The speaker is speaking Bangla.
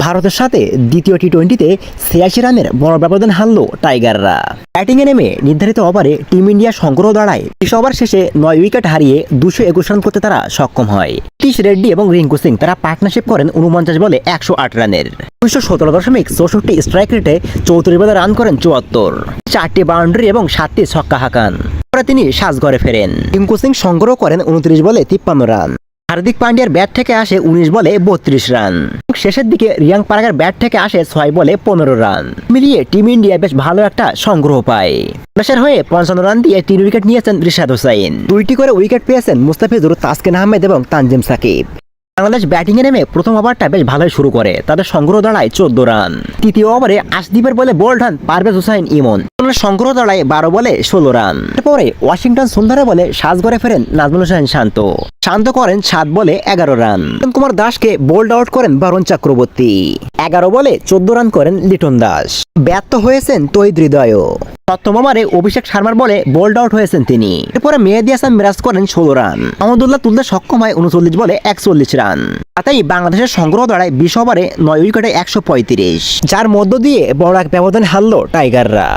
ভারতের সাথে দ্বিতীয় টি-20তে ৮৬ রানের বড় ব্যবধান হারল টাইগাররা। ব্যাটিংয়ে নেমে নির্ধারিত ওভারে টিম ইন্ডিয়া সংগ্রহ দাঁড়ায় ৩০ ওভার শেষে ৯ উইকেট হারিয়ে ২২১ রান করতে তারা সক্ষম হয়। নীতিশ রেড্ডি এবং রিঙ্কু সিং তারা পার্টনারশিপ করেন ৪৯ বলে ১০৮ রানের ১৯৭.৬৪ স্ট্রাইক রেটে ৩৪ বলে রান করেন ৭৪, ৪টি বাউন্ডারি এবং 7টি ছক্কা হাঁকান। পরে তিনি সাজঘরে ফেরেন। রিঙ্কু সিং সংগ্রহ করেন ২৯ বলে ৫৩ রান। হার্দিক পান্ডিয়ার ব্যাট থেকে আসে ১৯ বলে ৩২ রান। শেষের দিকে রিয়াঙ্ক পারাগের ব্যাট থেকে আসে ৬ বলে ১৫ রান। মিলিয়ে টিম ইন্ডিয়া বেশ ভালো একটা সংগ্রহ পায়। বাংলাদেশের হয়ে ৫৫ রান দিয়ে ৩ উইকেট নিয়েছেন রিশাদ হোসাইন। ২টি করে উইকেট পেয়েছেন মুস্তাফিজুর, তাসকিন আহমেদ এবং তানজিম সাকিব। বাংলাদেশ ব্যাটিংয়ে নেমে প্রথম ওভারটা বেশ ভালোই শুরু করে। তাদের সংগ্রহ দাঁড়ায় ১৪ রান। তৃতীয় ওভারে আশদীপের বলে বোল্ড হন পারভেজ হোসাইন ইমন। সংগ্রহ দাঁড়ায় ১২ বলে ১৬ রান। এরপরে ওয়াশিংটন সুন্দরে বলে সাজঘরে ফেরেন নাজমুল হোসেন শান্ত করেন ৭ বলে ১১ রান। কুমার দাসকে বোল্ড আউট করেন বরুণ চক্রবর্তী। ১১ বলে ১৪ রান করেন লিটন দাস। ব্যর্থ হয়েছেন তহিদ হৃদয়ও। সপ্তম ওভারে অভিষেক শর্মার বলে বোল্ড আউট হয়েছেন তিনি। এরপরে মেহেদী হাসান মিরাজ করেন ১৬ রান। মাহমুদুল্লাহ তুলতে সক্ষম হয় ৩৯ বলে ৪১ রান। তাতেই বাংলাদেশের সংগ্রহ দাঁড়ায় ২০ ওভারে ৯ উইকেটে ১৩৫, যার মধ্য দিয়ে বড় এক ব্যবধান হারল টাইগাররা।